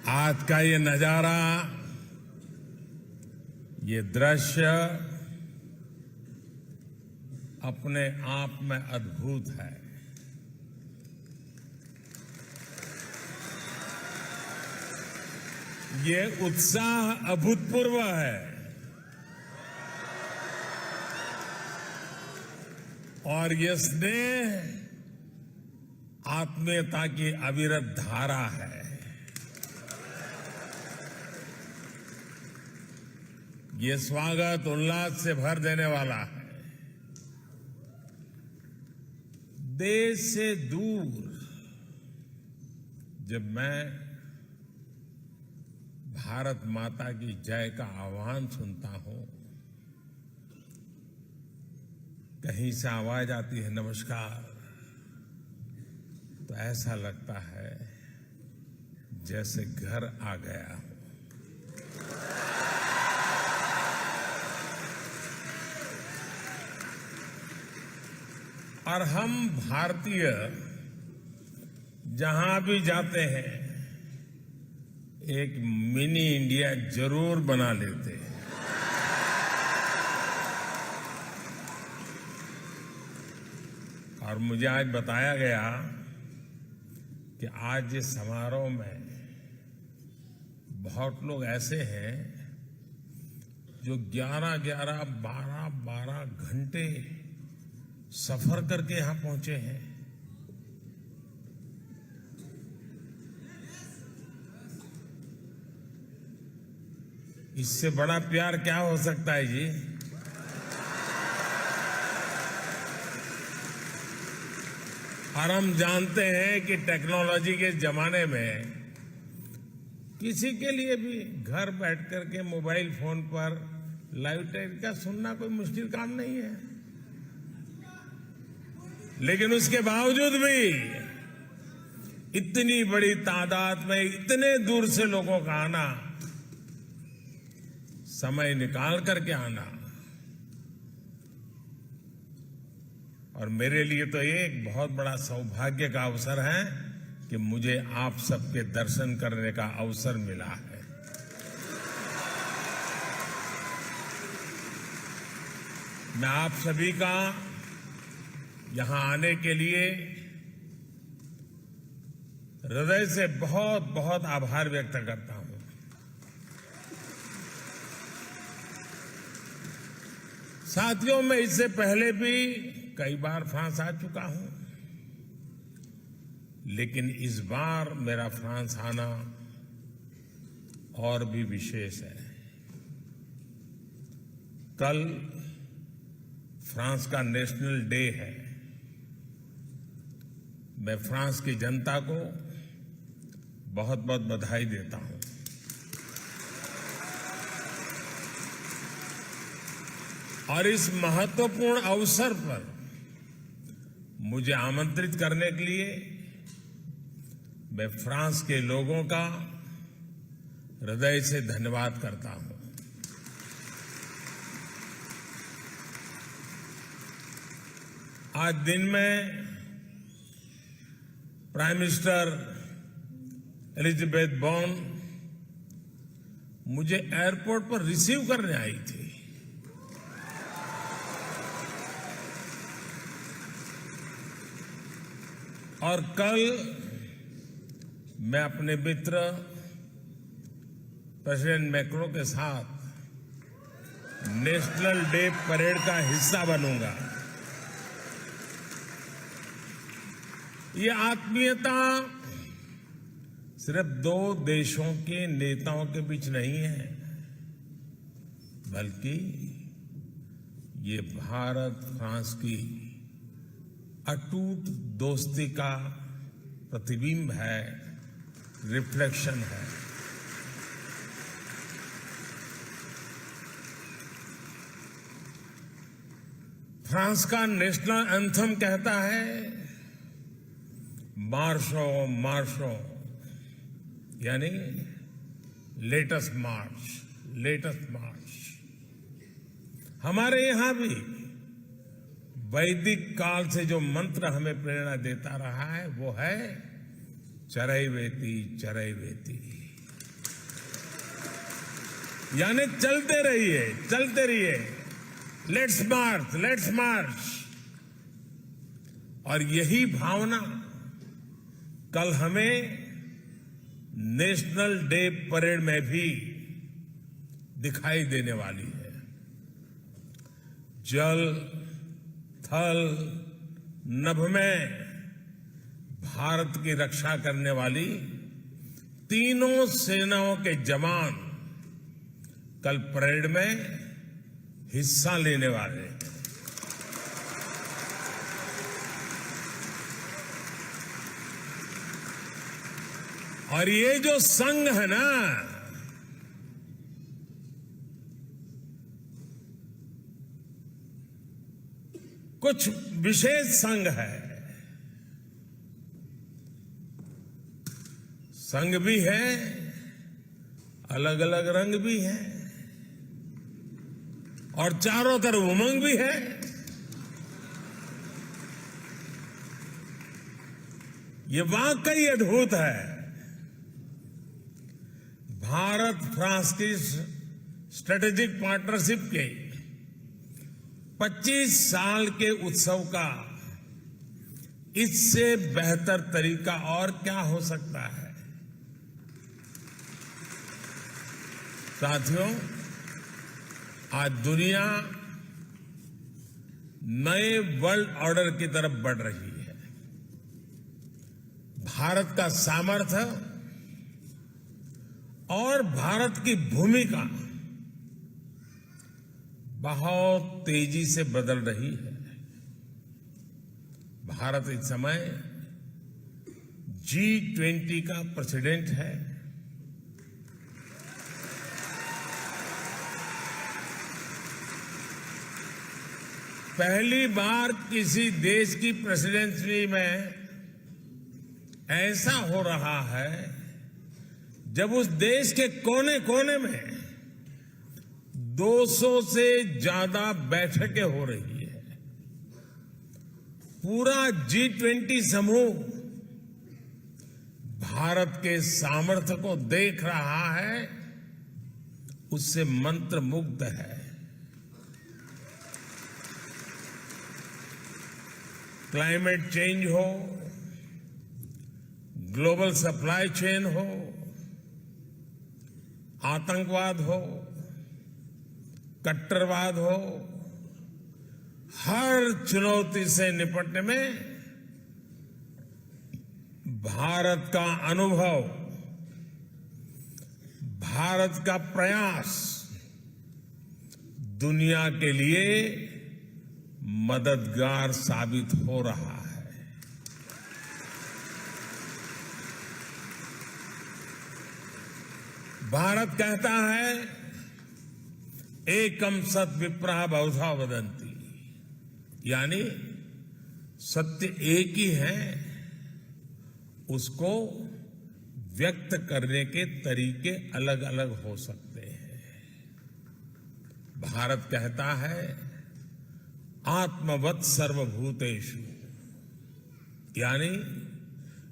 आज का ये नजारा, ये दृश्य अपने आप में अद्भुत है। ये उत्साह अभूतपूर्व है और ये स्नेह आत्मीयता की अविरत धारा है। ये स्वागत उल्लास से भर देने वाला है। देश से दूर जब मैं भारत माता की जय का आह्वान सुनता हूं, कहीं से आवाज आती है नमस्कार, तो ऐसा लगता है जैसे घर आ गया हूं। और हम भारतीय जहां भी जाते हैं एक मिनी इंडिया जरूर बना लेते हैं। और मुझे आज बताया गया कि आज इस समारोह में बहुत लोग ऐसे हैं जो 11-11, 12-12 घंटे सफर करके यहां पहुंचे हैं। इससे बड़ा प्यार क्या हो सकता है जी? और हम जानते हैं कि टेक्नोलॉजी के जमाने में किसी के लिए भी घर बैठ करके मोबाइल फोन पर लाइव टेलीकास्ट सुनना कोई मुश्किल काम नहीं है। लेकिन उसके बावजूद भी इतनी बड़ी तादाद में इतने दूर से लोगों का आना, समय निकाल करके आना, और मेरे लिए तो ये एक बहुत बड़ा सौभाग्य का अवसर है कि मुझे आप सबके दर्शन करने का अवसर मिला है। मैं आप सभी का यहां आने के लिए हृदय से बहुत बहुत आभार व्यक्त करता हूं। साथियों, मैं इससे पहले भी कई बार फ्रांस आ चुका हूं, लेकिन इस बार मेरा फ्रांस आना और भी विशेष है। कल फ्रांस का नेशनल डे है। मैं फ्रांस की जनता को बहुत बहुत बधाई देता हूं। और इस महत्वपूर्ण अवसर पर मुझे आमंत्रित करने के लिए मैं फ्रांस के लोगों का हृदय से धन्यवाद करता हूं। आज दिन में प्राइम मिनिस्टर एलिजाबेथ बोर्न मुझे एयरपोर्ट पर रिसीव करने आई थी। और कल मैं अपने मित्र प्रेसिडेंट मैक्रों के साथ नेशनल डे परेड का हिस्सा बनूंगा। ये आत्मीयता सिर्फ दो देशों के नेताओं के बीच नहीं है, बल्कि ये भारत फ्रांस की अटूट दोस्ती का प्रतिबिंब है, रिफ्लेक्शन है। फ्रांस का नेशनल एंथम कहता है, मार्शो मार्शो, यानी लेटस मार्च, लेटस मार्च। हमारे यहां भी वैदिक काल से जो मंत्र हमें प्रेरणा देता रहा है वो है चरैवेति चरैवेति। यानी चलते रहिए, लेट्स मार्च। और यही भावना कल हमें नेशनल डे परेड में भी दिखाई देने वाली है। जल, थल, नभ में भारत की रक्षा करने वाली तीनों सेनाओं के जवान कल परेड में हिस्सा लेने वाले हैं। और ये जो संघ है ना, कुछ विशेष संघ है। संघ भी है, अलग अलग रंग भी है, और चारों तरफ उमंग भी है। ये वाकई अद्भुत है। भारत फ्रांस की स्ट्रेटेजिक पार्टनरशिप के 25 साल के उत्सव का इससे बेहतर तरीका और क्या हो सकता है। साथियों, आज दुनिया नए वर्ल्ड ऑर्डर की तरफ बढ़ रही है। भारत का सामर्थ्य और भारत की भूमिका बहुत तेजी से बदल रही है। भारत इस समय G20 का प्रेसिडेंट है। पहली बार किसी देश की प्रेसिडेंसी में ऐसा हो रहा है जब उस देश के कोने कोने में 200 से ज्यादा बैठकें हो रही है। पूरा G20 समूह भारत के सामर्थ्य को देख रहा है, उससे मंत्रमुग्ध है। क्लाइमेट चेंज हो, ग्लोबल सप्लाई चेन हो, आतंकवाद हो, कट्टरवाद हो, हर चुनौती से निपटने में भारत का अनुभव, भारत का प्रयास दुनिया के लिए मददगार साबित हो रहा है। भारत कहता है, एकम सत विप्रः बहुधा वदन्ति, यानी सत्य एक ही है, उसको व्यक्त करने के तरीके अलग अलग हो सकते हैं। भारत कहता है, आत्मवत् सर्वभूतेषु, यानी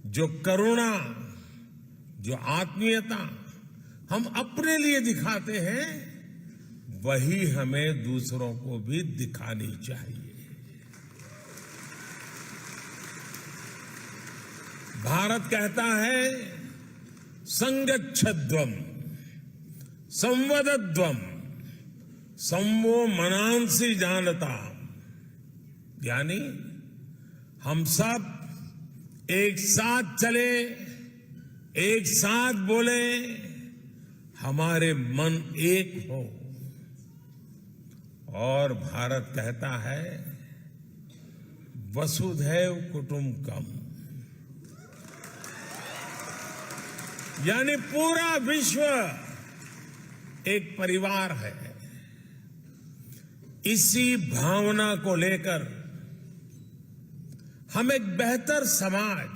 जो करुणा, जो आत्मीयता हम अपने लिए दिखाते हैं, वही हमें दूसरों को भी दिखानी चाहिए। भारत कहता है, संगच्छध्वम् संवदध्वम् संवो मनांसि जानता, यानी हम सब एक साथ चले, एक साथ बोले, हमारे मन एक हो। और भारत कहता है, वसुधैव कुटुंबकम, यानी पूरा विश्व एक परिवार है। इसी भावना को लेकर हम एक बेहतर समाज,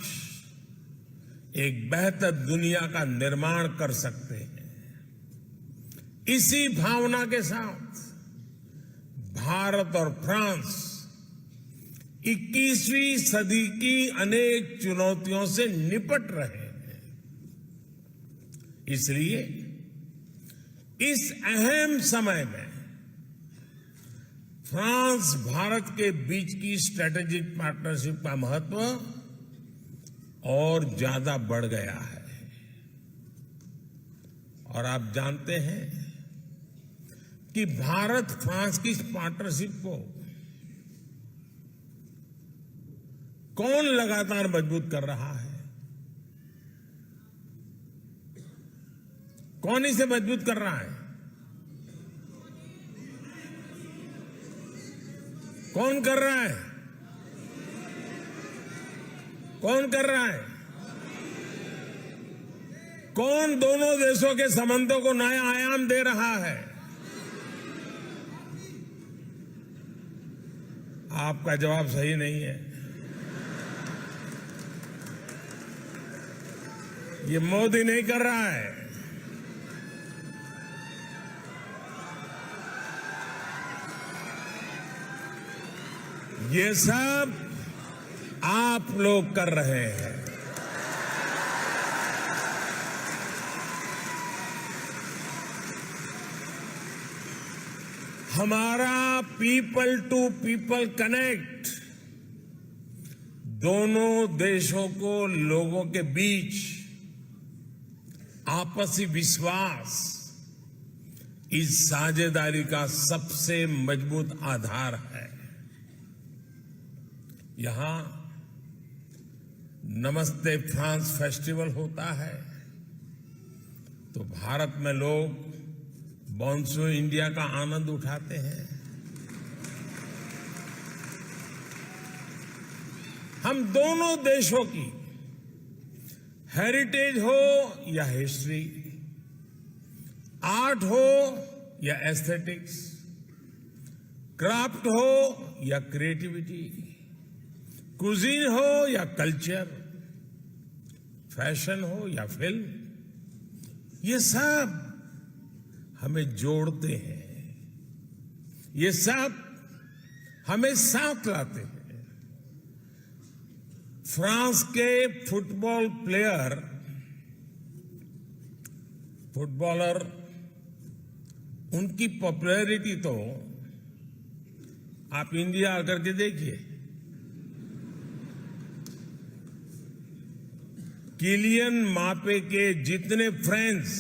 एक बेहतर दुनिया का निर्माण कर सकते हैं। इसी भावना के साथ भारत और फ्रांस 21वीं सदी की अनेक चुनौतियों से निपट रहे हैं। इसलिए इस अहम समय में फ्रांस भारत के बीच की स्ट्रेटेजिक पार्टनरशिप का महत्व और ज्यादा बढ़ गया है। और आप जानते हैं कि भारत फ्रांस की इस पार्टनरशिप को कौन लगातार मजबूत कर रहा है? कौन इसे मजबूत कर रहा है? कौन कर रहा है? कौन कर रहा है? कौन दोनों देशों के संबंधों को नया आयाम दे रहा है? आपका जवाब सही नहीं है। ये मोदी नहीं कर रहा है। ये सब आप लोग कर रहे हैं। हमारा पीपल टू पीपल कनेक्ट दोनों देशों को लोगों के बीच आपसी विश्वास इस साझेदारी का सबसे मजबूत आधार है। यहां नमस्ते फ्रांस फेस्टिवल होता है तो भारत में लोग बॉन्सो इंडिया का आनंद उठाते हैं। हम दोनों देशों की हेरिटेज हो या हिस्ट्री, आर्ट हो या एस्थेटिक्स, क्राफ्ट हो या क्रिएटिविटी, कुजीन हो या कल्चर, फैशन हो या फिल्म, ये सब हमें जोड़ते हैं। ये सब हमें साथ लाते हैं। फ्रांस के फुटबॉलर उनकी पॉपुलैरिटी तो आप इंडिया आकर के देखिए। किलियन मापे के जितने फ्रेंड्स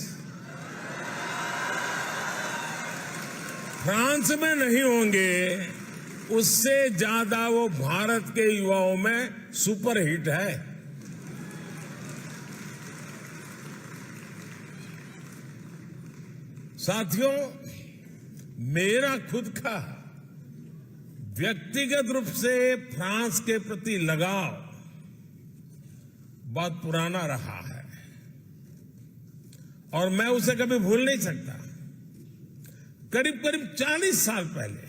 फ्रांस में नहीं होंगे, उससे ज्यादा वो भारत के युवाओं में सुपरहिट है। साथियों, मेरा खुद का व्यक्तिगत रूप से फ्रांस के प्रति लगाव बहुत पुराना रहा है और मैं उसे कभी भूल नहीं सकता। करीब करीब 40 साल पहले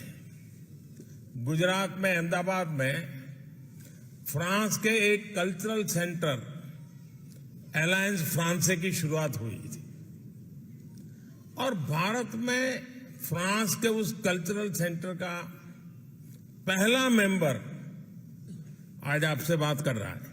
गुजरात में, अहमदाबाद में फ्रांस के एक कल्चरल सेंटर अलायंस फ्रांसे की शुरुआत हुई थी और भारत में फ्रांस के उस कल्चरल सेंटर का पहला मेंबर आज आपसे बात कर रहा है।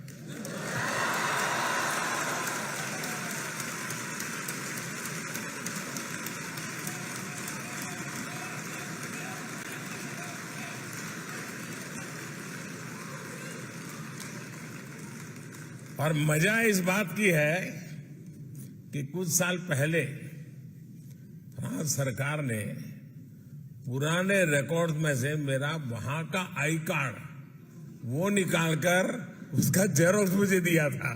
और मजा इस बात की है कि कुछ साल पहले फ्रांस सरकार ने पुराने रिकॉर्ड में से मेरा वहां का आई कार्ड वो निकालकर उसका जेरोक्स मुझे दिया था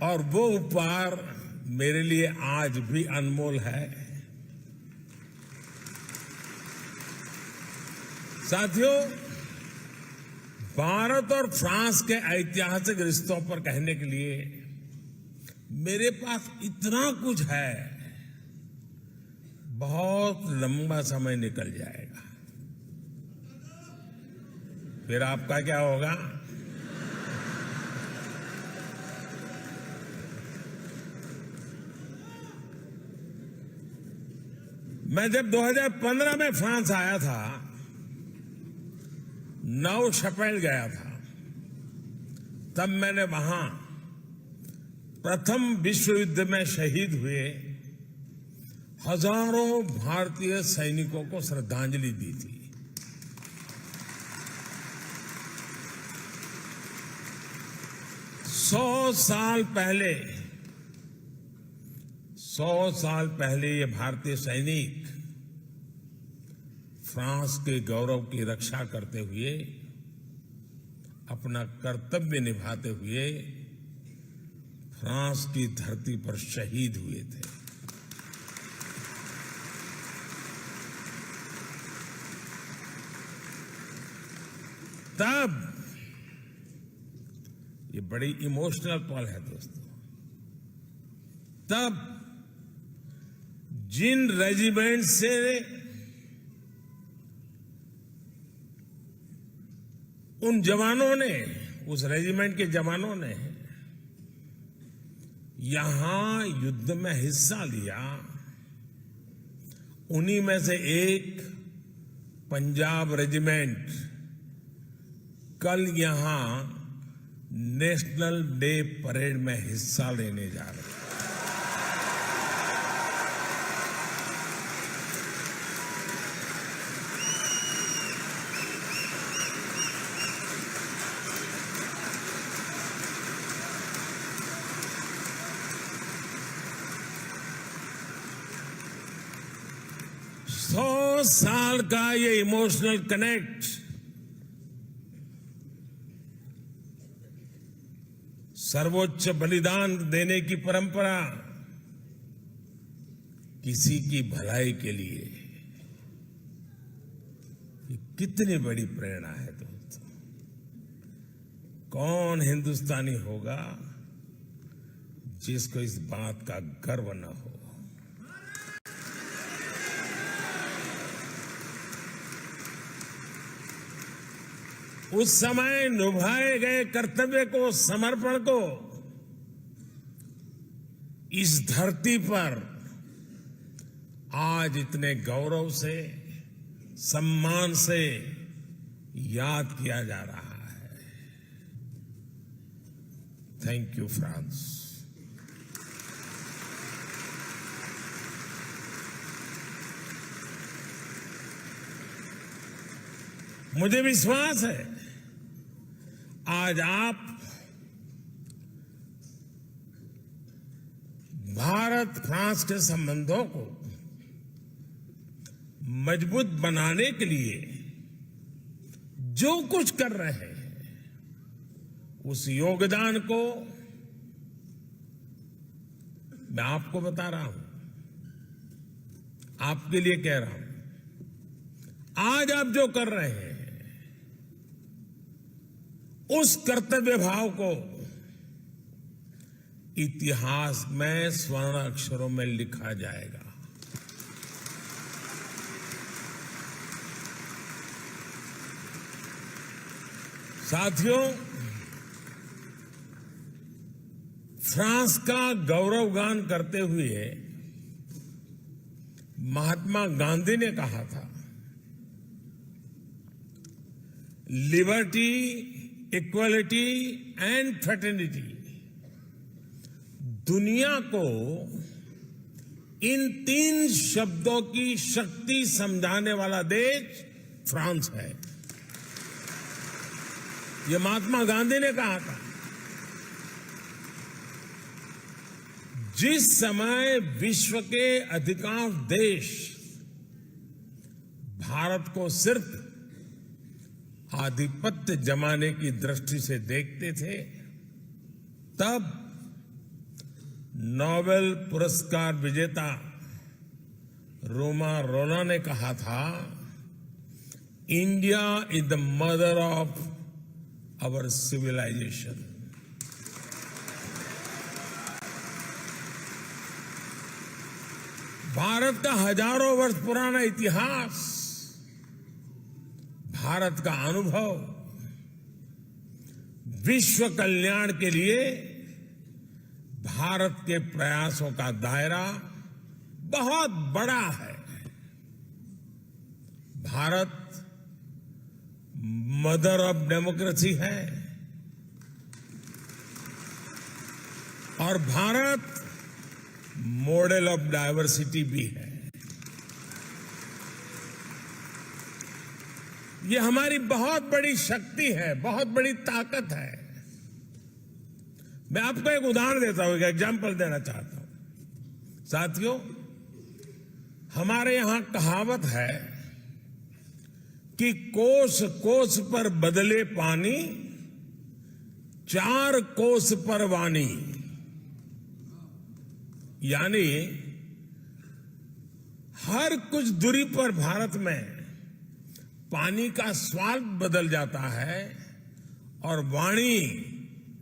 और वो उपहार मेरे लिए आज भी अनमोल है। साथियों, भारत और फ्रांस के ऐतिहासिक रिश्तों पर कहने के लिए मेरे पास इतना कुछ है, बहुत लंबा समय निकल जाएगा। फिर आपका क्या होगा? मैं जब 2015 में फ्रांस आया था, नौ शपेल गया था, तब मैंने वहां प्रथम विश्व युद्ध में शहीद हुए हजारों भारतीय सैनिकों को श्रद्धांजलि दी थी। सौ साल पहले ये भारतीय सैनिक फ्रांस के गौरव की रक्षा करते हुए, अपना कर्तव्य निभाते हुए फ्रांस की धरती पर शहीद हुए थे। तब ये बड़ी इमोशनल पल है दोस्तों। तब जिन रेजिमेंट से उन जवानों ने, उस रेजिमेंट के जवानों ने यहां युद्ध में हिस्सा लिया, उन्हीं में से एक पंजाब रेजिमेंट कल यहां नेशनल डे परेड में हिस्सा लेने जा रहे हैं। सौ साल का ये इमोशनल कनेक्ट सर्वोच्च बलिदान देने की परंपरा किसी की भलाई के लिए, ये कितनी बड़ी प्रेरणा है दोस्तों। कौन हिंदुस्तानी होगा जिसको इस बात का गर्व न हो। उस समय निभाए गए कर्तव्य को, समर्पण को इस धरती पर आज इतने गौरव से, सम्मान से याद किया जा रहा है। Thank you France. मुझे विश्वास है आज आप भारत फ्रांस के संबंधों को मजबूत बनाने के लिए जो कुछ कर रहे हैं, उस योगदान को मैं आपको बता रहा हूं, आपके लिए कह रहा हूं। आज आप जो कर रहे हैं उस कर्तव्य भाव को इतिहास में स्वर्ण अक्षरों में लिखा जाएगा। साथियों, फ्रांस का गौरवगान करते हुए महात्मा गांधी ने कहा था, लिबर्टी, इक्वलिटी एंड फ्रेटर्निटी। दुनिया को इन 3 शब्दों की शक्ति समझाने वाला देश फ्रांस है। ये महात्मा गांधी ने कहा था। जिस समय विश्व के अधिकांश देश भारत को सिर्फ आधिपत्य जमाने की दृष्टि से देखते थे, तब नोबेल पुरस्कार विजेता रोमा रोना ने कहा था, India is the mother of our civilization. Bharat का हजारों वर्ष पुराना इतिहास, भारत का अनुभव विश्व कल्याण के लिए भारत के प्रयासों का दायरा बहुत बड़ा है। भारत मदर ऑफ डेमोक्रेसी है। और भारत मॉडल ऑफ डाइवर्सिटी भी है। ये हमारी बहुत बड़ी शक्ति है, बहुत बड़ी ताकत है। मैं आपको एक उदाहरण देता हूं, एक एग्जाम्पल देना चाहता हूं। साथियों, हमारे यहां कहावत है कि कोस कोस पर बदले पानी, 4 कोस पर वाणी। यानी हर कुछ दूरी पर भारत में पानी का स्वाद बदल जाता है और वाणी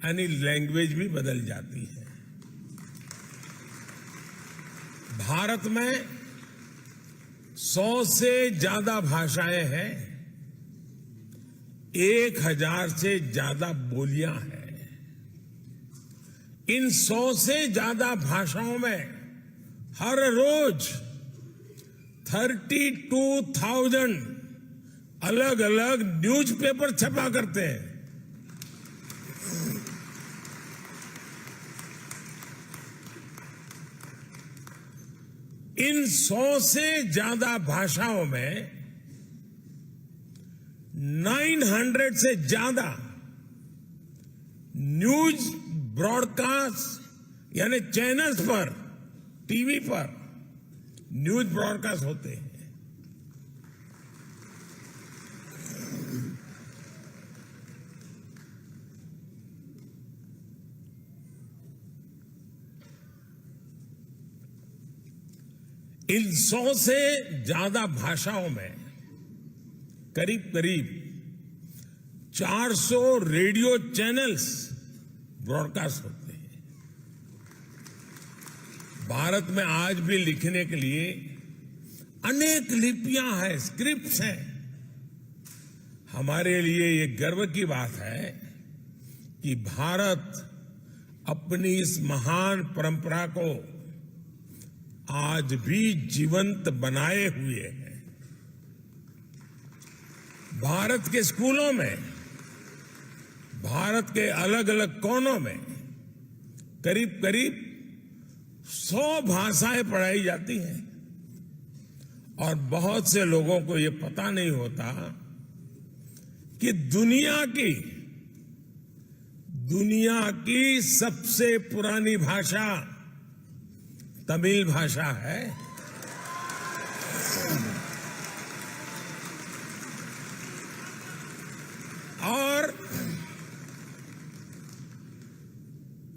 यानी लैंग्वेज भी बदल जाती है। भारत में 100 से ज्यादा भाषाएं हैं, 1000 से ज्यादा बोलियां हैं। इन 100 से ज्यादा भाषाओं में हर रोज 32,000 अलग अलग न्यूज़पेपर छपा करते हैं। इन 100 से ज्यादा भाषाओं में 900 से ज्यादा न्यूज ब्रॉडकास्ट यानी चैनल्स पर, टीवी पर न्यूज ब्रॉडकास्ट होते हैं। इन 100 से ज्यादा भाषाओं में करीब करीब 400 रेडियो चैनल्स ब्रॉडकास्ट होते हैं। भारत में आज भी लिखने के लिए अनेक लिपियां हैं, स्क्रिप्ट्स हैं। हमारे लिए ये गर्व की बात है कि भारत अपनी इस महान परंपरा को आज भी जीवंत बनाए हुए है। भारत के स्कूलों में, भारत के अलग अलग कोनों में करीब करीब 100 भाषाएं पढ़ाई जाती हैं और बहुत से लोगों को ये पता नहीं होता कि दुनिया की सबसे पुरानी भाषा तमिल भाषा है। और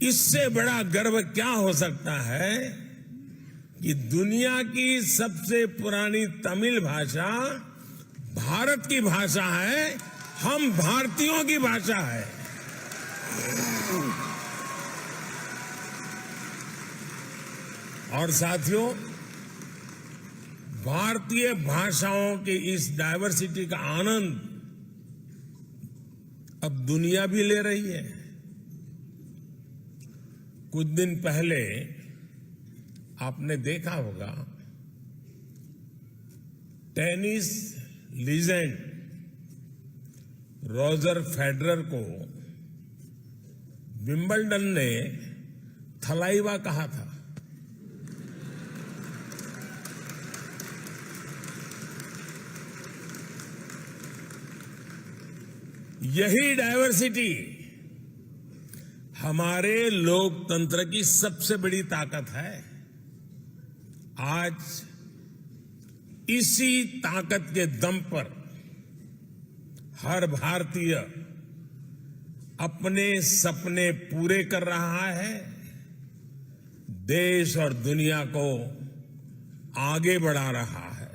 इससे बड़ा गर्व क्या हो सकता है कि दुनिया की सबसे पुरानी तमिल भाषा भारत की भाषा है, हम भारतीयों की भाषा है। और साथियों, भारतीय भाषाओं की इस डायवर्सिटी का आनंद अब दुनिया भी ले रही है। कुछ दिन पहले आपने देखा होगा, टेनिस लीजेंड रॉजर फेडरर को विंबलडन ने थलाइवा कहा था। यही डायवर्सिटी हमारे लोकतंत्र की सबसे बड़ी ताकत है। आज इसी ताकत के दम पर हर भारतीय अपने सपने पूरे कर रहा है, देश और दुनिया को आगे बढ़ा रहा है।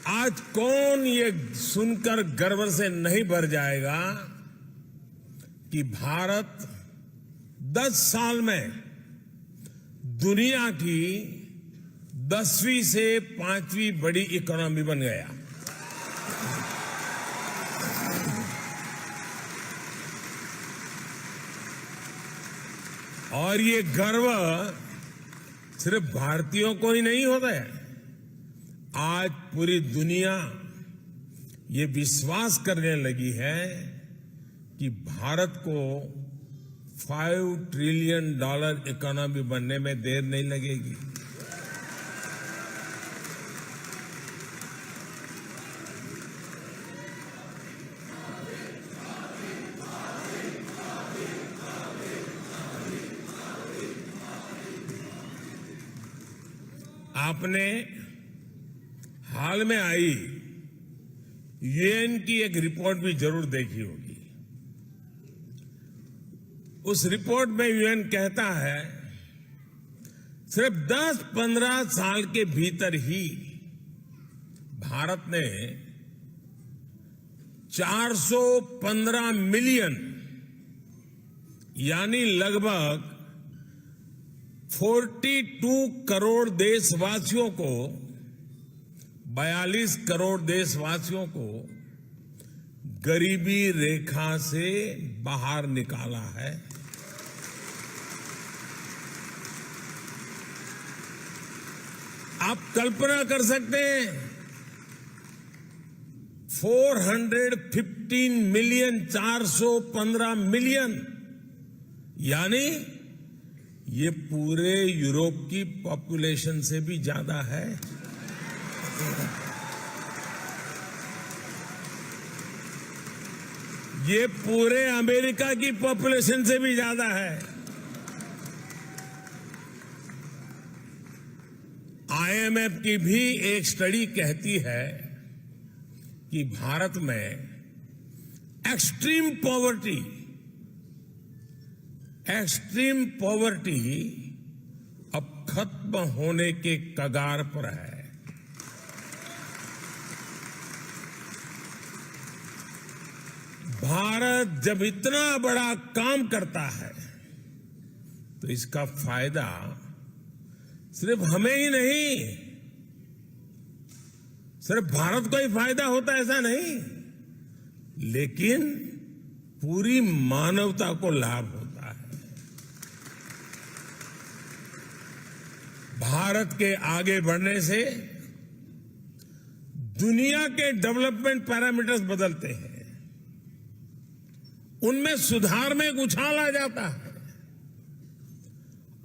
आज कौन ये सुनकर गर्व से नहीं भर जाएगा कि भारत 10 साल में दुनिया की 10वीं से 5वीं बड़ी इकोनॉमी बन गया। और ये गर्व सिर्फ भारतीयों को ही नहीं होता है, आज पूरी दुनिया ये विश्वास करने लगी है कि भारत को $5 ट्रिलियन इकोनॉमी बनने में देर नहीं लगेगी। आपने हाल में आई यूएन की एक रिपोर्ट भी जरूर देखी होगी। उस रिपोर्ट में यूएन कहता है सिर्फ 10-15 साल के भीतर ही भारत ने 415 मिलियन यानी लगभग 42 करोड़ देशवासियों को 42 करोड़ देशवासियों को गरीबी रेखा से बाहर निकाला है। आप कल्पना कर सकते हैं 415 मिलियन 415 मिलियन यानी ये पूरे यूरोप की पॉपुलेशन से भी ज्यादा है। ये पूरे अमेरिका की पॉपुलेशन से भी ज्यादा है। आईएमएफ की भी एक स्टडी कहती है कि भारत में एक्सट्रीम पॉवर्टी अब खत्म होने के कगार पर है। भारत जब इतना बड़ा काम करता है तो इसका फायदा सिर्फ हमें ही नहीं, सिर्फ भारत को ही फायदा होता ऐसा नहीं, लेकिन पूरी मानवता को लाभ होता है। भारत के आगे बढ़ने से दुनिया के डेवलपमेंट पैरामीटर्स बदलते हैं, उनमें सुधार में उछाल आ जाता है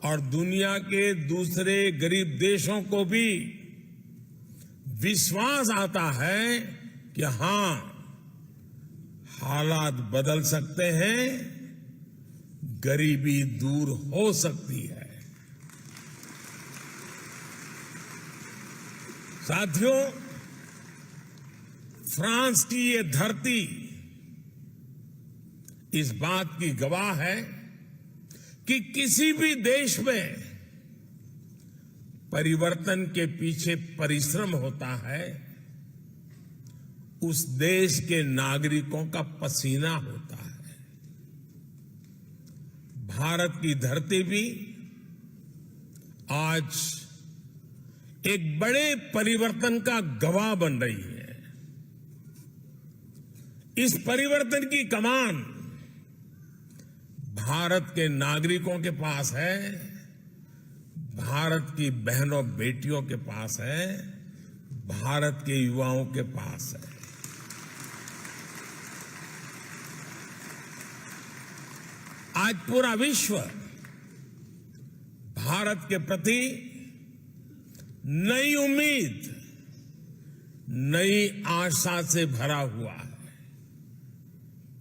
और दुनिया के दूसरे गरीब देशों को भी विश्वास आता है कि हां, हालात बदल सकते हैं, गरीबी दूर हो सकती है। साथियों, फ्रांस की ये धरती इस बात की गवाह है कि किसी भी देश में परिवर्तन के पीछे परिश्रम होता है, उस देश के नागरिकों का पसीना होता है। भारत की धरती भी आज एक बड़े परिवर्तन का गवाह बन रही है। इस परिवर्तन की कमान भारत के नागरिकों के पास है, भारत की बहनों बेटियों के पास है, भारत के युवाओं के पास है। आज पूरा विश्व भारत के प्रति नई उम्मीद, नई आशा से भरा हुआ है।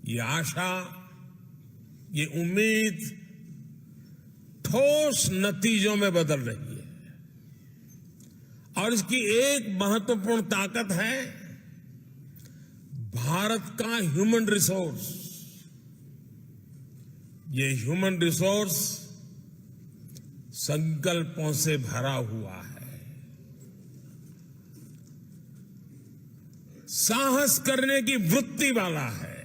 ये आशा, ये उम्मीद ठोस नतीजों में बदल रही है और इसकी एक महत्वपूर्ण ताकत है भारत का ह्यूमन रिसोर्स। ये ह्यूमन रिसोर्स संकल्पों से भरा हुआ है, साहस करने की वृत्ति वाला है।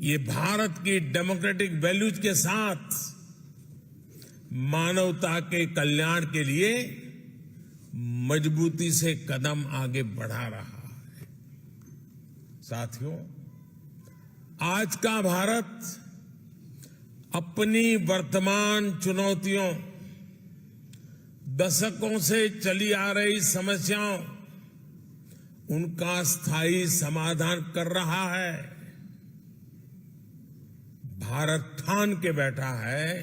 ये भारत की डेमोक्रेटिक वैल्यूज के साथ मानवता के कल्याण के लिए मजबूती से कदम आगे बढ़ा रहा है। साथियों, आज का भारत अपनी वर्तमान चुनौतियों, दशकों से चली आ रही समस्याओं, उनका स्थायी समाधान कर रहा है। भारत ठान के बैठा है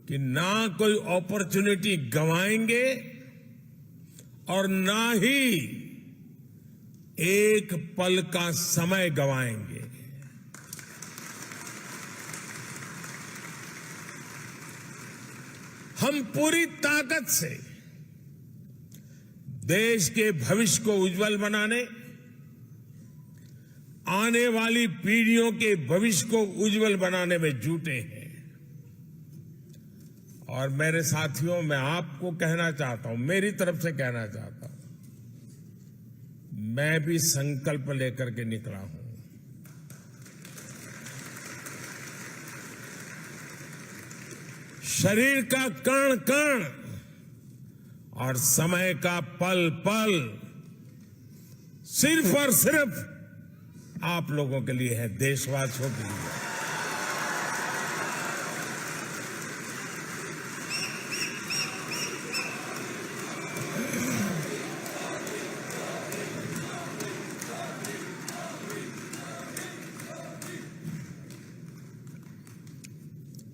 कि ना कोई अपॉर्चुनिटी गंवाएंगे और ना ही एक पल का समय गंवाएंगे। हम पूरी ताकत से देश के भविष्य को उज्जवल बनाने, आने वाली पीढ़ियों के भविष्य को उज्जवल बनाने में जुटे हैं। और मेरे साथियों, मैं आपको कहना चाहता हूं, मेरी तरफ से कहना चाहता हूं, मैं भी संकल्प लेकर के निकला हूं। शरीर का कण कण और समय का पल पल सिर्फ और सिर्फ आप लोगों के लिए है, देशवासियों के लिए।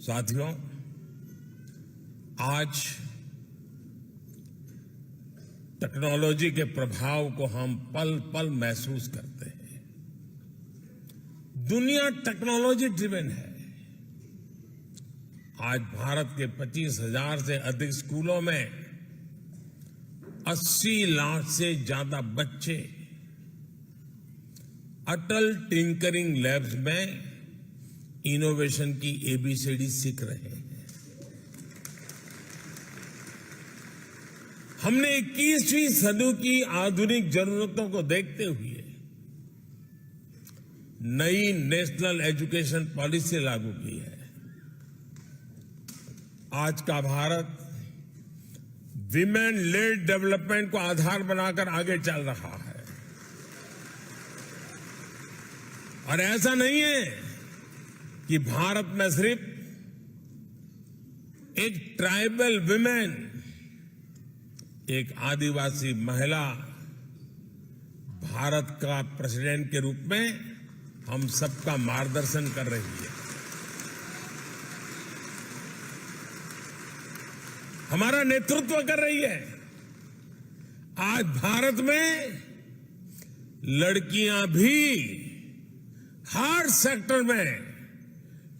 साथियों, आज टेक्नोलॉजी के प्रभाव को हम पल पल महसूस करते हैं। दुनिया टेक्नोलॉजी ड्रिवन है। आज भारत के 25,000 से अधिक स्कूलों में 80 लाख से ज्यादा बच्चे अटल टिंकरिंग लैब्स में इनोवेशन की एबीसीडी सीख रहे हैं। हमने 21वीं सदी की आधुनिक जरूरतों को देखते हुए नई नेशनल एजुकेशन पॉलिसी लागू की है। आज का भारत विमेन लेड डेवलपमेंट को आधार बनाकर आगे चल रहा है। और ऐसा नहीं है कि भारत में सिर्फ एक ट्राइबल विमेन, एक आदिवासी महिला भारत का प्रेसिडेंट के रूप में हम सबका मार्गदर्शन कर रही है। हमारा नेतृत्व कर रही है। आज भारत में लड़कियां भी हर सेक्टर में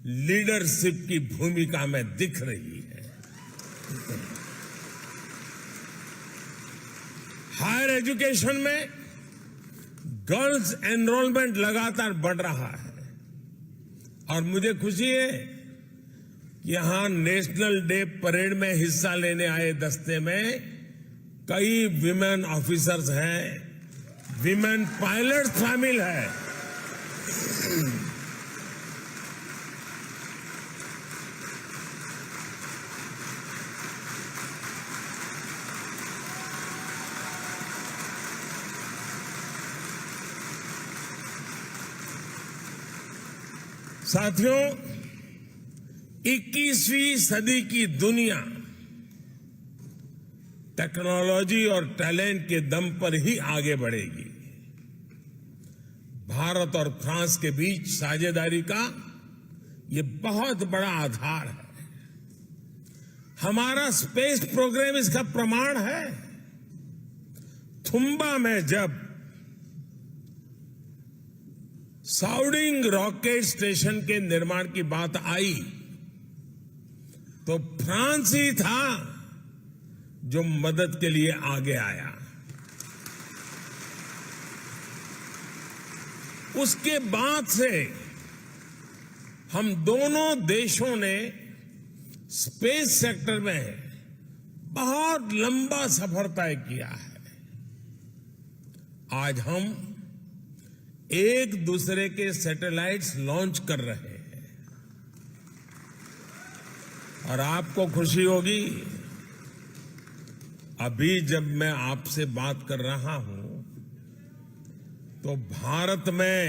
लीडरशिप की भूमिका में दिख रही है। हायर एजुकेशन में गर्ल्स एनरोलमेंट लगातार बढ़ रहा है और मुझे खुशी है कि यहां नेशनल डे परेड में हिस्सा लेने आए दस्ते में कई विमेन ऑफिसर्स हैं, विमेन पायलट शामिल है। साथियों, 21वीं सदी की दुनिया टेक्नोलॉजी और टैलेंट के दम पर ही आगे बढ़ेगी। भारत और फ्रांस के बीच साझेदारी का ये बहुत बड़ा आधार है। हमारा स्पेस प्रोग्राम इसका प्रमाण है। थुम्बा में जब साउडिंग रॉकेट स्टेशन के निर्माण की बात आई तो फ्रांस ही था जो मदद के लिए आगे आया। उसके बाद से हम दोनों देशों ने स्पेस सेक्टर में बहुत लंबा सफर तय किया है। आज हम एक दूसरे के सैटेलाइट्स लॉन्च कर रहे हैं और आपको खुशी होगी, अभी जब मैं आपसे बात कर रहा हूं तो भारत में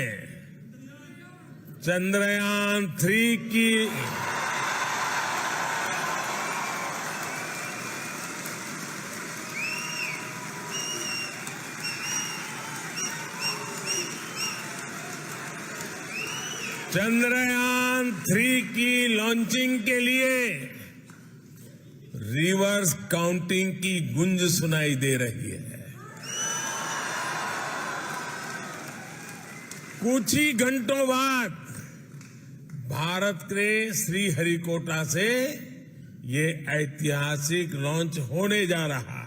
चंद्रयान 3 की चंद्रयान-3 की लॉन्चिंग के लिए रिवर्स काउंटिंग की गूंज सुनाई दे रही है। कुछ ही घंटों बाद भारत के श्रीहरिकोटा से ये ऐतिहासिक लॉन्च होने जा रहा।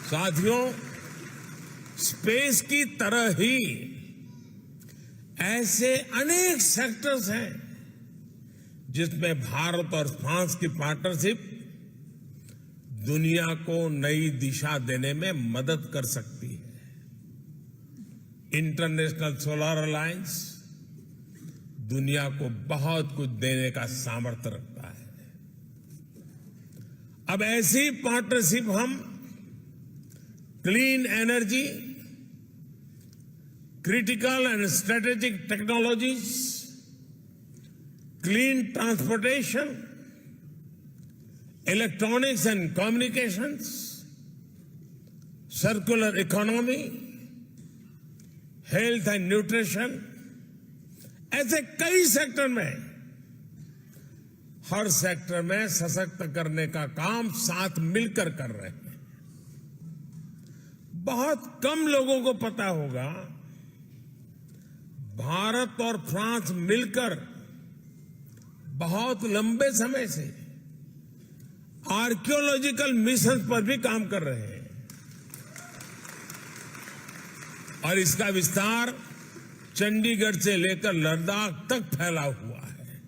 साथियों, स्पेस की तरह ही ऐसे अनेक सेक्टर्स हैं जिसमें भारत और फ्रांस की पार्टनरशिप दुनिया को नई दिशा देने में मदद कर सकती है। इंटरनेशनल सोलर अलायंस दुनिया को बहुत कुछ देने का सामर्थ्य रखता है। अब ऐसी पार्टनरशिप हम clean energy, critical and strategic technologies, clean transportation, electronics and communications, circular economy, health and nutrition, ऐसे कई सेक्टर में, हर सेक्टर में सशक्त करने का काम साथ मिलकर कर रहे हैं। बहुत कम लोगों को पता होगा, भारत और फ्रांस मिलकर बहुत लंबे समय से आर्कियोलॉजिकल मिशन पर भी काम कर रहे हैं और इसका विस्तार चंडीगढ़ से लेकर लद्दाख तक फैला हुआ है।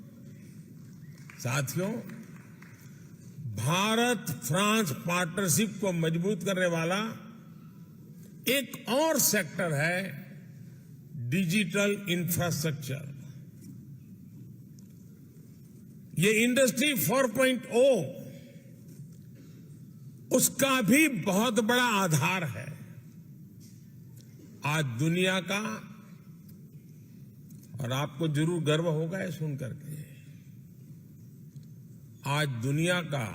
साथियों, भारत फ्रांस पार्टनरशिप को मजबूत करने वाला एक और सेक्टर है डिजिटल इंफ्रास्ट्रक्चर। ये इंडस्ट्री 4.0 उसका भी बहुत बड़ा आधार है। आज दुनिया का, और आपको जरूर गर्व होगा ये सुन करके, आज दुनिया का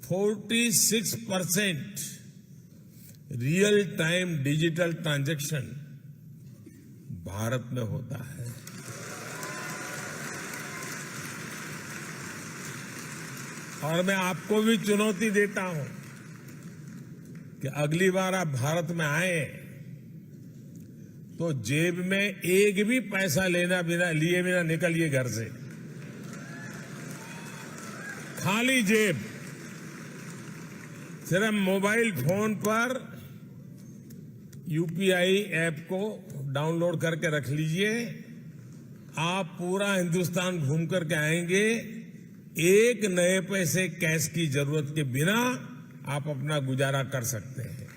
46% real time digital transaction Bharat में होता है। और मैं आपको भी चुनौती देता हूं कि अगली बार आप भारत में आए तो जेब में एक भी पैसा लिए बिना निकलिए घर से। खाली जेब, सिर्फ मोबाइल फोन पर यूपीआई ऐप को डाउनलोड करके रख लीजिए। आप पूरा हिंदुस्तान घूम करके आएंगे, एक नए पैसे कैश की जरूरत के बिना आप अपना गुजारा कर सकते हैं।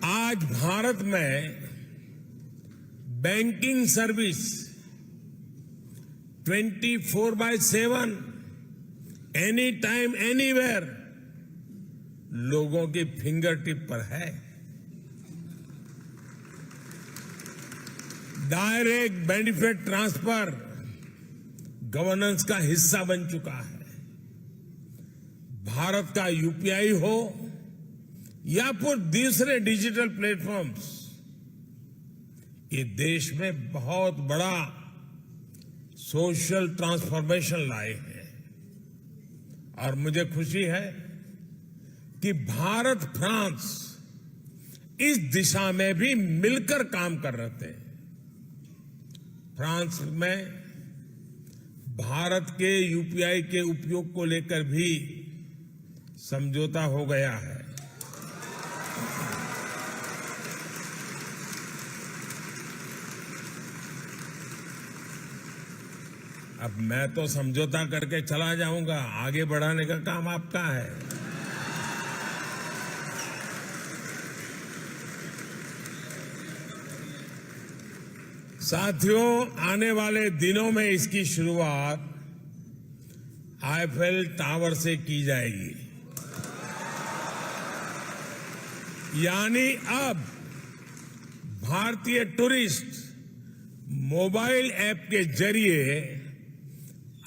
आज भारत में banking service 24/7 any time anywhere लोगों की फिंगर टिप पर है। डायरेक्ट बेनिफिट ट्रांसफर गवर्नेंस का हिस्सा बन चुका है। भारत का यूपीआई हो या फिर दूसरे डिजिटल प्लेटफॉर्म्स, ये देश में बहुत बड़ा सोशल ट्रांसफॉर्मेशन लाए हैं। और मुझे खुशी है कि भारत फ्रांस इस दिशा में भी मिलकर काम कर रहे थे। फ्रांस में भारत के यूपीआई के उपयोग को लेकर भी समझौता हो गया है। अब मैं तो समझौता करके चला जाऊंगा, आगे बढ़ाने का काम आपका है। साथियों, आने वाले दिनों में इसकी शुरुआत आईफेल टावर से की जाएगी। यानी अब भारतीय टूरिस्ट मोबाइल ऐप के जरिए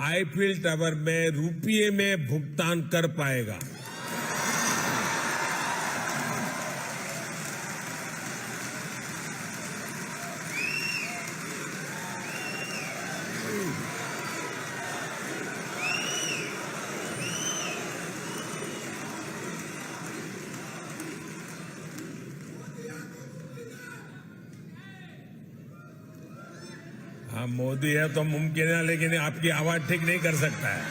आईफिल टावर में रुपये में भुगतान कर पाएगा। हाँ, मोदी है तो मुमकिन है, लेकिन आपकी आवाज ठीक नहीं कर सकता है।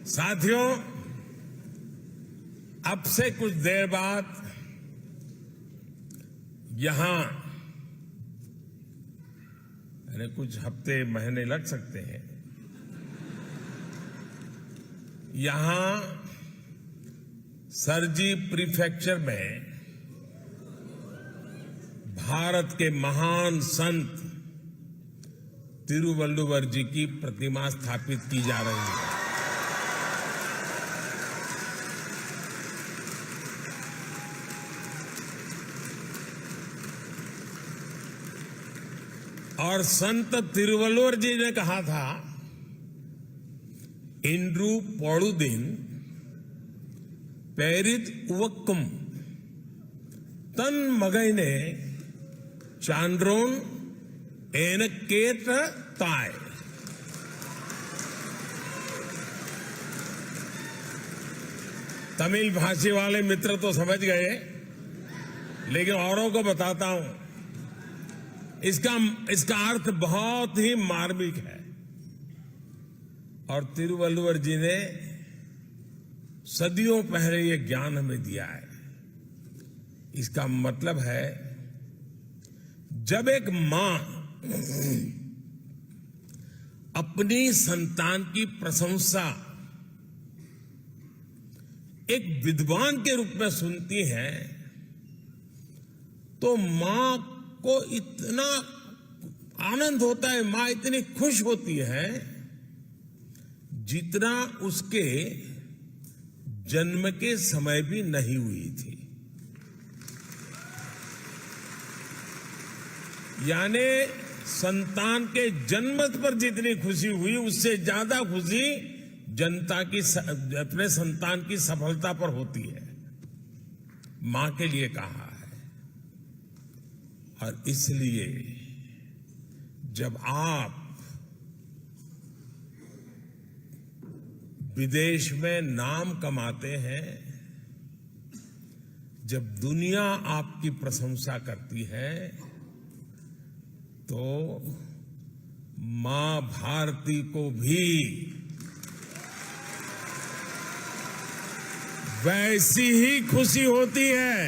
साथियों, अब से कुछ देर बाद यहां, कुछ हफ्ते महीने लग सकते हैं, यहां सरजी प्रीफेक्चर में भारत के महान संत तिरुवल्लुवर जी की प्रतिमा स्थापित की जा रही है। और संत तिरुवल्लुवर जी ने कहा था, इंद्रू पौड़ुदिन पेरित उवक्कुम तन मगैने चांद्रोन एनकेट ताय। तमिल भाषी वाले मित्र तो समझ गए, लेकिन औरों को बताता हूं, इसका अर्थ बहुत ही मार्मिक है। और तिरुवल्लुवर जी ने सदियों पहले ये ज्ञान हमें दिया है। इसका मतलब है, जब एक मां अपनी संतान की प्रशंसा एक विद्वान के रूप में सुनती है, तो मां को इतना आनंद होता है, मां इतनी खुश होती है, जितना उसके जन्म के समय भी नहीं हुई थी। यानी संतान के जन्म पर जितनी खुशी हुई, उससे ज्यादा खुशी जनता की, अपने संतान की सफलता पर होती है। मां के लिए कहा है। और इसलिए जब आप विदेश में नाम कमाते हैं, जब दुनिया आपकी प्रशंसा करती है, तो मां भारती को भी वैसी ही खुशी होती है।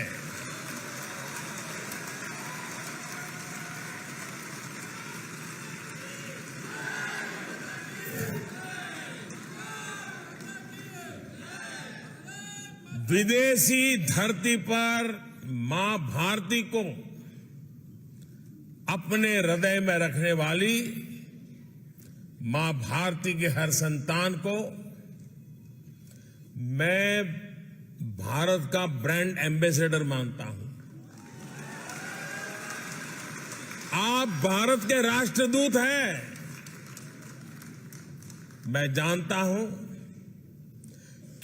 विदेशी धरती पर मां भारती को अपने हृदय में रखने वाली मां भारती के हर संतान को मैं भारत का ब्रांड एम्बेसडर मानता हूं। आप भारत के राष्ट्रदूत हैं। मैं जानता हूं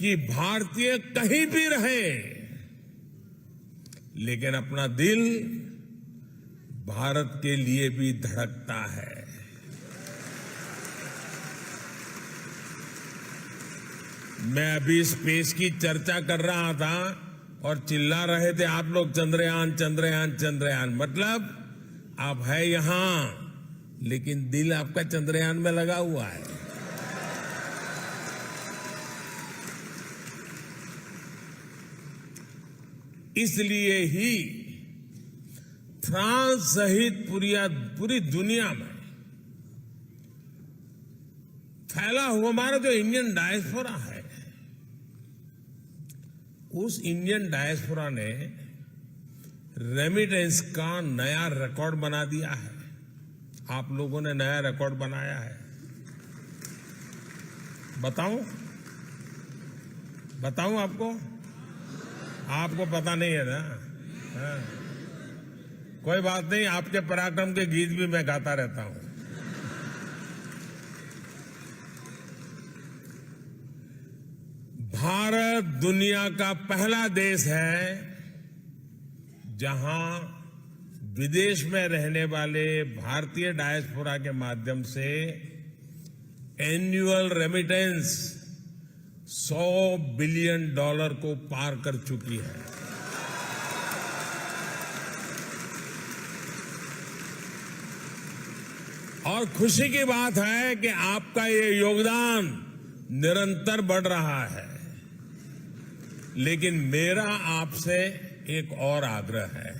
कि भारतीय कहीं भी रहे, लेकिन अपना दिल भारत के लिए भी धड़कता है। मैं अभी स्पेस की चर्चा कर रहा था और चिल्ला रहे थे आप लोग, चंद्रयान चंद्रयान चंद्रयान। मतलब आप है यहां, लेकिन दिल आपका चंद्रयान में लगा हुआ है। इसलिए ही फ्रांस सहित पूरी दुनिया में फैला हुआ हमारा जो इंडियन डायस्पोरा है, उस इंडियन डायस्पोरा ने रेमिटेंस का नया रिकॉर्ड बना दिया है। आप लोगों ने नया रिकॉर्ड बनाया है। बताऊं आपको? आपको पता नहीं है ना? हाँ। कोई बात नहीं, आपके पराक्रम के गीत भी मैं गाता रहता हूं। भारत दुनिया का पहला देश है जहां विदेश में रहने वाले भारतीय डायस्पोरा के माध्यम से एनुअल रेमिटेंस $100 बिलियन को पार कर चुकी है। और खुशी की बात है कि आपका ये योगदान निरंतर बढ़ रहा है। लेकिन मेरा आपसे एक और आग्रह है।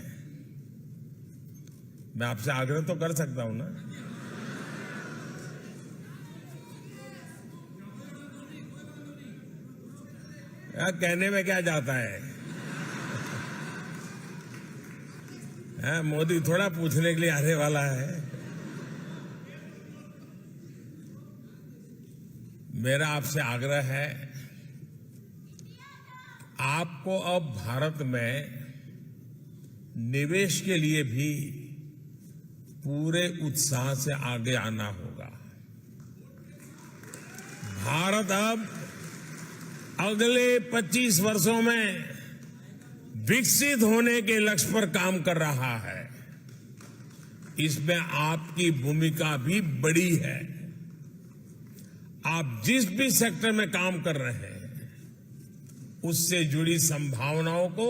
मैं आपसे आग्रह तो कर सकता हूं ना? यार, कहने में क्या जाता है? मोदी थोड़ा पूछने के लिए आने वाला है। मेरा आपसे आग्रह है, आपको अब भारत में निवेश के लिए भी पूरे उत्साह से आगे आना होगा। भारत अब अगले 25 वर्षों में विकसित होने के लक्ष्य पर काम कर रहा है। इसमें आपकी भूमिका भी बड़ी है। आप जिस भी सेक्टर में काम कर रहे हैं, उससे जुड़ी संभावनाओं को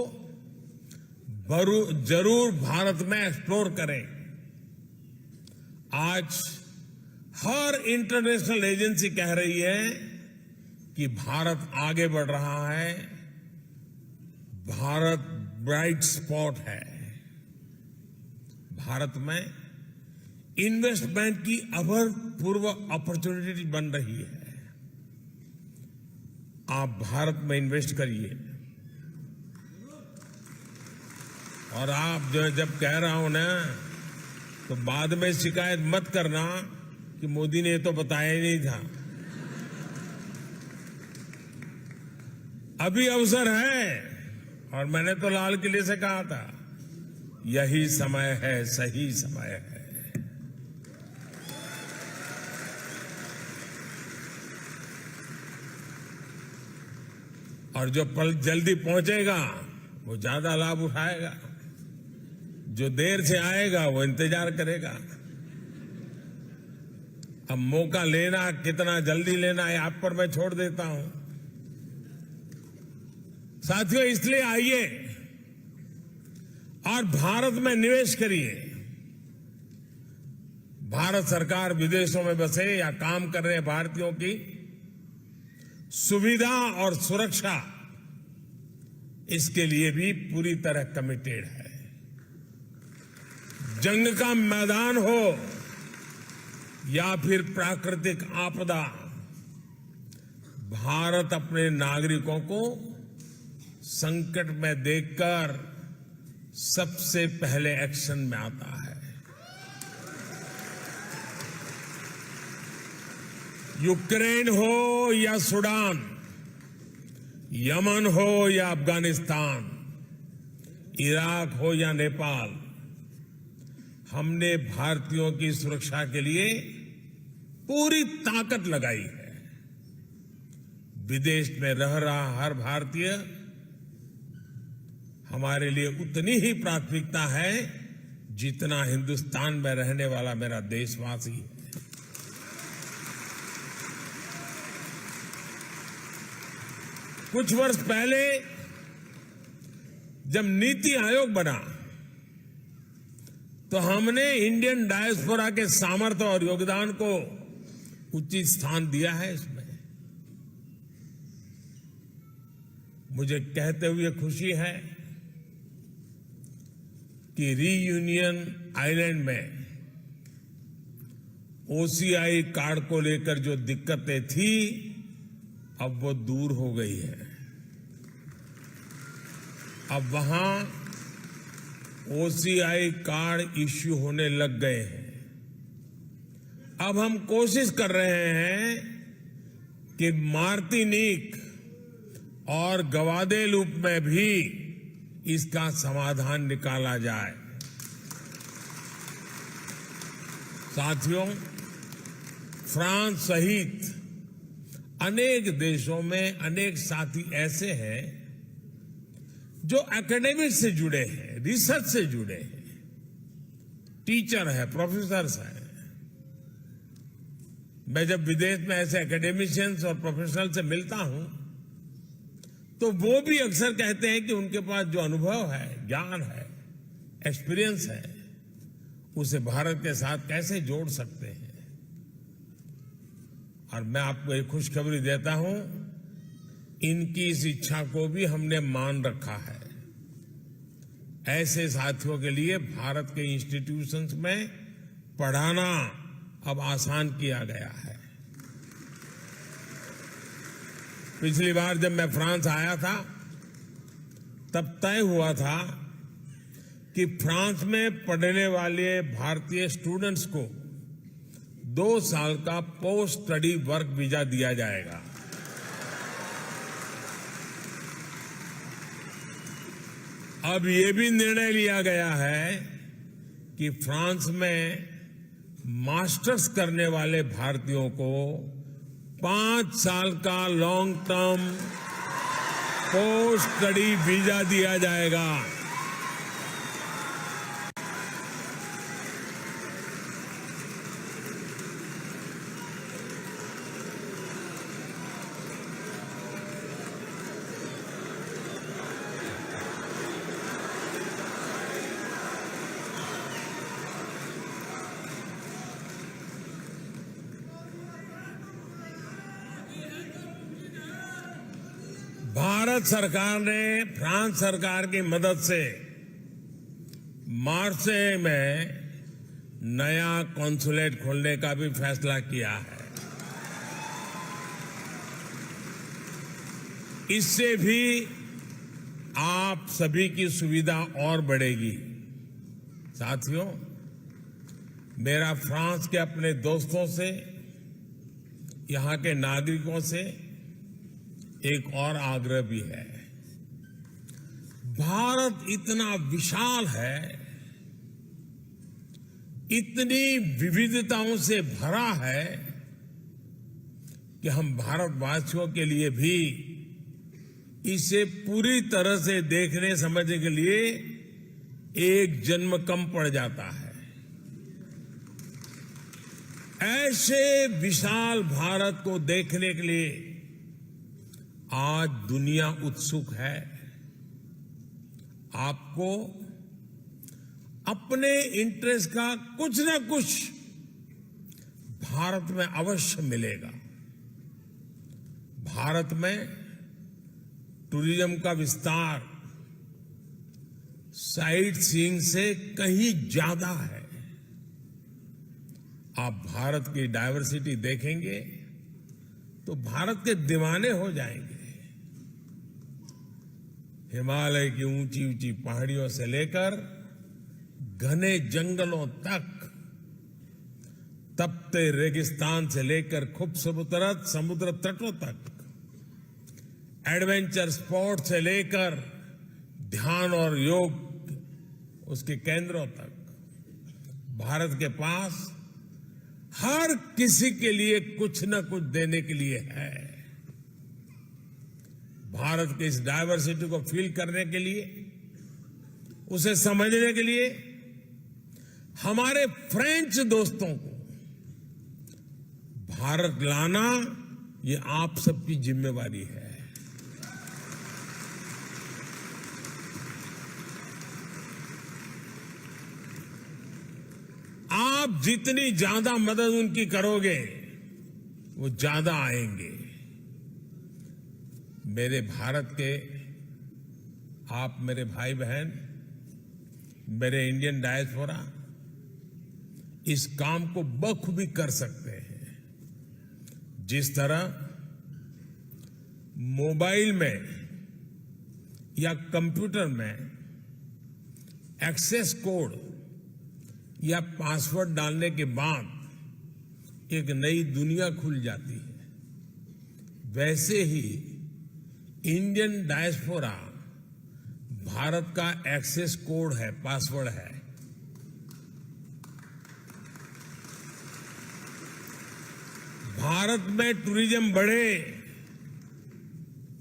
जरूर भारत में एक्सप्लोर करें। आज हर इंटरनेशनल एजेंसी कह रही है कि भारत आगे बढ़ रहा है, भारत ब्राइट स्पॉट है। भारत में इन्वेस्टमेंट की अभूतपूर्व अपॉर्चुनिटी बन रही है। आप भारत में इन्वेस्ट करिए। और आप जो जब कह रहा हूं ना, तो बाद में शिकायत मत करना कि मोदी ने तो बताया ही नहीं था। अभी अवसर है, और मैंने तो लाल किले से कहा था, यही समय है, सही समय है। और जो पल जल्दी पहुंचेगा वो ज्यादा लाभ उठाएगा, जो देर से आएगा वो इंतजार करेगा। अब मौका लेना, कितना जल्दी लेना है, आप पर मैं छोड़ देता हूं। साथियों, इसलिए आइए और भारत में निवेश करिए। भारत सरकार विदेशों में बसे या काम कर रहे भारतीयों की सुविधा और सुरक्षा, इसके लिए भी पूरी तरह कमिटेड है। जंग का मैदान हो या फिर प्राकृतिक आपदा, भारत अपने नागरिकों को संकट में देखकर सबसे पहले एक्शन में आता है। यूक्रेन हो या सूडान, यमन हो या अफगानिस्तान, इराक हो या नेपाल, हमने भारतीयों की सुरक्षा के लिए पूरी ताकत लगाई है। विदेश में रह रहा हर भारतीय हमारे लिए उतनी ही प्राथमिकता है जितना हिंदुस्तान में रहने वाला मेरा देशवासी है। कुछ वर्ष पहले जब नीति आयोग बना तो हमने इंडियन डायस्पोरा के सामर्थ्य और योगदान को उचित स्थान दिया है। इसमें मुझे कहते हुए खुशी है कि रीयूनियन आइलैंड में ओसीआई कार्ड को लेकर जो दिक्कतें थी, अब वो दूर हो गई है। अब वहां ओसीआई कार्ड इश्यू होने लग गए हैं। अब हम कोशिश कर रहे हैं कि मार्टिनिक और ग्वादेलूप में भी इसका समाधान निकाला जाए। साथियों, फ्रांस सहित अनेक देशों में अनेक साथी ऐसे हैं जो एकेडमिक से जुड़े हैं, रिसर्च से जुड़े हैं, टीचर है, प्रोफेसर्स हैं। मैं जब विदेश में ऐसे एकेडमिशियंस और प्रोफेशनल से मिलता हूं तो वो भी अक्सर कहते हैं कि उनके पास जो अनुभव है, ज्ञान है, एक्सपीरियंस है, उसे भारत के साथ कैसे जोड़ सकते हैं। और मैं आपको एक खुशखबरी देता हूं, इनकी इस इच्छा को भी हमने मान रखा है। ऐसे साथियों के लिए भारत के इंस्टीट्यूशंस में पढ़ाना अब आसान किया गया है। पिछली बार जब मैं फ्रांस आया था तब तय हुआ था कि फ्रांस में पढ़ने वाले भारतीय स्टूडेंट्स को 2 साल का पोस्ट स्टडी वर्क वीजा दिया जाएगा। अब ये भी निर्णय लिया गया है कि फ्रांस में मास्टर्स करने वाले भारतीयों को 5 साल का long term post study visa दिया जाएगा। भारत सरकार ने फ्रांस सरकार की मदद से मार्से में नया कॉन्सुलेट खोलने का भी फैसला किया है। इससे भी आप सभी की सुविधा और बढ़ेगी। साथियों, मेरा फ्रांस के अपने दोस्तों से, यहां के नागरिकों से एक और आग्रह भी है। भारत इतना विशाल है, इतनी विविधताओं से भरा है कि हम भारतवासियों के लिए भी इसे पूरी तरह से देखने समझने के लिए एक जन्म कम पड़ जाता है। ऐसे विशाल भारत को देखने के लिए आज दुनिया उत्सुक है। आपको अपने इंटरेस्ट का कुछ ना कुछ भारत में अवश्य मिलेगा। भारत में टूरिज्म का विस्तार साइट सीइंग से कहीं ज्यादा है। आप भारत की डायवर्सिटी देखेंगे तो भारत के दीवाने हो जाएंगे। हिमालय की ऊंची ऊंची पहाड़ियों से लेकर घने जंगलों तक, तपते रेगिस्तान से लेकर खूबसूरत समुद्र तटों तक, एडवेंचर स्पोर्ट से लेकर ध्यान और योग उसके केंद्रों तक, भारत के पास हर किसी के लिए कुछ न कुछ देने के लिए है। भारत की इस डायवर्सिटी को फील करने के लिए, उसे समझने के लिए हमारे फ्रेंच दोस्तों को भारत लाना ये आप सबकी जिम्मेवारी है। आप जितनी ज्यादा मदद उनकी करोगे वो ज्यादा आएंगे। मेरे भारत के आप मेरे भाई बहन, मेरे इंडियन डायस्पोरा इस काम को बखूबी कर सकते हैं। जिस तरह मोबाइल में या कंप्यूटर में एक्सेस कोड या पासवर्ड डालने के बाद एक नई दुनिया खुल जाती है, वैसे ही इंडियन डायस्पोरा भारत का एक्सेस कोड है, पासवर्ड है। भारत में टूरिज्म बढ़े,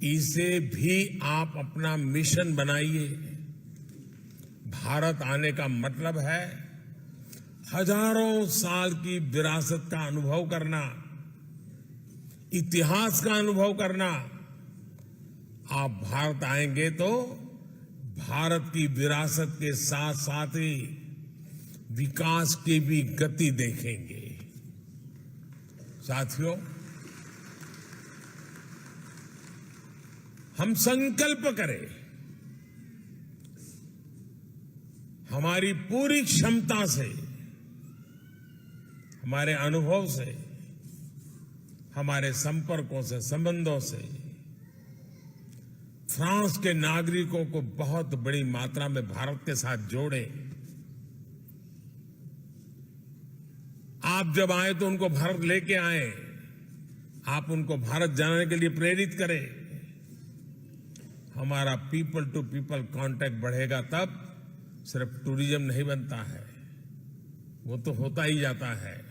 इसे भी आप अपना मिशन बनाइए। भारत आने का मतलब है हजारों साल की विरासत का अनुभव करना, इतिहास का अनुभव करना। आप भारत आएंगे तो भारत की विरासत के साथ साथ ही विकास की भी गति देखेंगे। साथियों, हम संकल्प करें, हमारी पूरी क्षमता से, हमारे अनुभव से, हमारे संपर्कों से, संबंधों से फ्रांस के नागरिकों को बहुत बड़ी मात्रा में भारत के साथ जोड़े। आप जब आए तो उनको भारत लेके आए, आप उनको भारत जाने के लिए प्रेरित करें। हमारा पीपल टू पीपल कांटेक्ट बढ़ेगा तब सिर्फ टूरिज्म नहीं बनता है, वो तो होता ही जाता है।